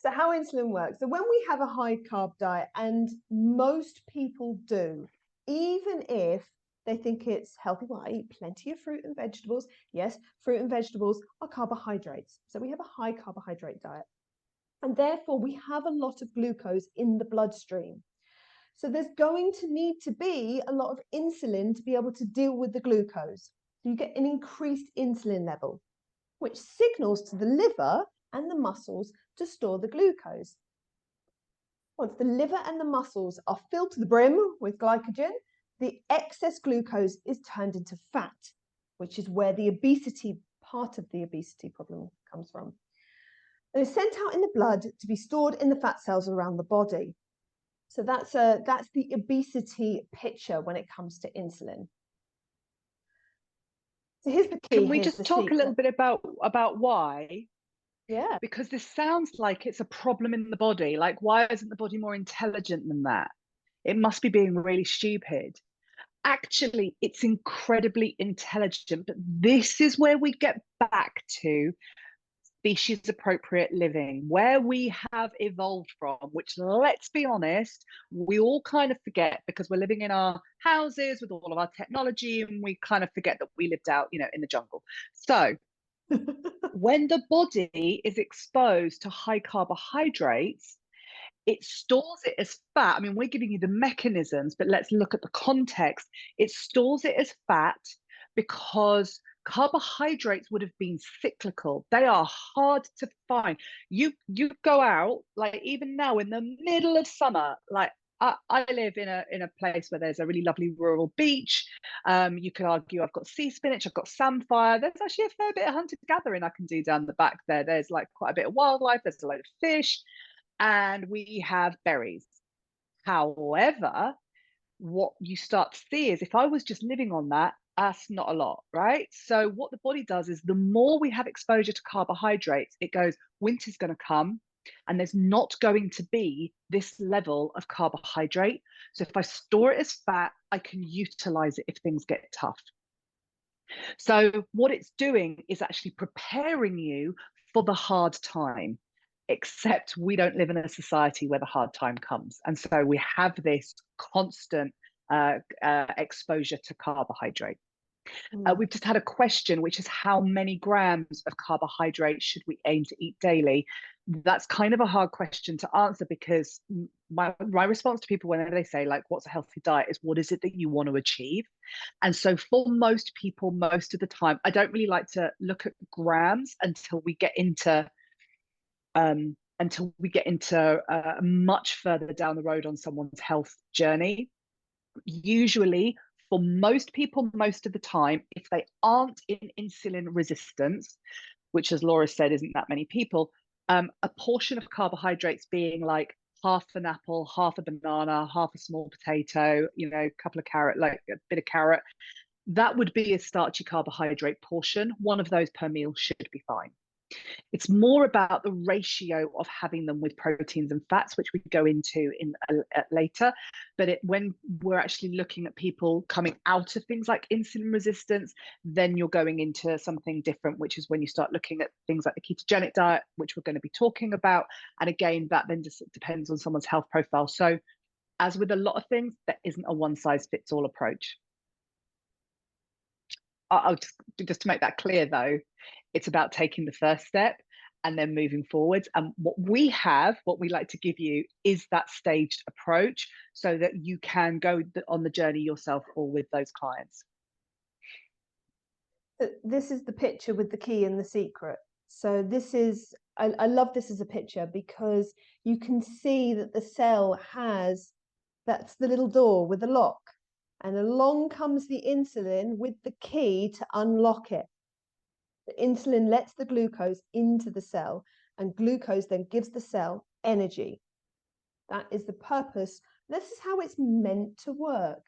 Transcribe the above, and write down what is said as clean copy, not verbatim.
So how insulin works. So when we have a high carb diet, and most people do, even if they think it's healthy, well, I eat plenty of fruit and vegetables. Yes, fruit and vegetables are carbohydrates. So we have a high carbohydrate diet. And therefore, we have a lot of glucose in the bloodstream. So there's going to need to be a lot of insulin to be able to deal with the glucose. So you get an increased insulin level, which signals to the liver and the muscles to store the glucose. Once the liver and the muscles are filled to the brim with glycogen, the excess glucose is turned into fat, which is where the obesity, part of the obesity problem comes from. And it's sent out in the blood to be stored in the fat cells around the body. So that's the obesity picture when it comes to insulin. So here's the key. Can we just talk a little bit about why? Yeah. Because this sounds like it's a problem in the body. Like, why isn't the body more intelligent than that? It must be being really stupid. Actually, it's incredibly intelligent, but this is where we get back to species appropriate living, where we have evolved from, which, let's be honest, we all kind of forget because we're living in our houses with all of our technology, and we kind of forget that we lived out, in the jungle. So when the body is exposed to high carbohydrates, it stores it as fat. I mean, we're giving you the mechanisms, but let's look at the context. It stores it as fat because carbohydrates would have been cyclical. They are hard to find. You go out, like even now in the middle of summer, like I live in a place where there's a really lovely rural beach. You could argue I've got sea spinach, I've got samphire. There's actually a fair bit of hunter gathering I can do down the back there. There's like quite a bit of wildlife. There's a load of fish, and we have berries. However, what you start to see is if I was just living on that, that's not a lot, right? So what the body does is the more we have exposure to carbohydrates, it goes, winter's going to come and there's not going to be this level of carbohydrate. So if I store it as fat, I can utilize it if things get tough. So what it's doing is actually preparing you for the hard time, except we don't live in a society where the hard time comes. And so we have this constant exposure to carbohydrate. We've just had a question, which is how many grams of carbohydrate should we aim to eat daily? That's kind of a hard question to answer because my response to people whenever they say, like, what's a healthy diet is what is it that you want to achieve? And so for most people, most of the time, I don't really like to look at grams until we get into much further down the road on someone's health journey. Usually, for most people, most of the time, if they aren't in insulin resistance, which, as Laura said, isn't that many people, a portion of carbohydrates being like half an apple, half a banana, half a small potato, a couple of carrot, like a bit of carrot, that would be a starchy carbohydrate portion. One of those per meal should be fine. It's more about the ratio of having them with proteins and fats, which we go into later. But when we're actually looking at people coming out of things like insulin resistance, then you're going into something different, which is when you start looking at things like the ketogenic diet, which we're going to be talking about. And again, that then just depends on someone's health profile. So as with a lot of things, there isn't a one size fits all approach. I'll just to make that clear, though, it's about taking the first step and then moving forwards. And what we like to give you is that staged approach so that you can go on the journey yourself or with those clients. This is the picture with the key and the secret. So this is, I love this as a picture because you can see that the cell that's the little door with the lock. And along comes the insulin with the key to unlock it. The insulin lets the glucose into the cell, and glucose then gives the cell energy. That is the purpose. This is how it's meant to work.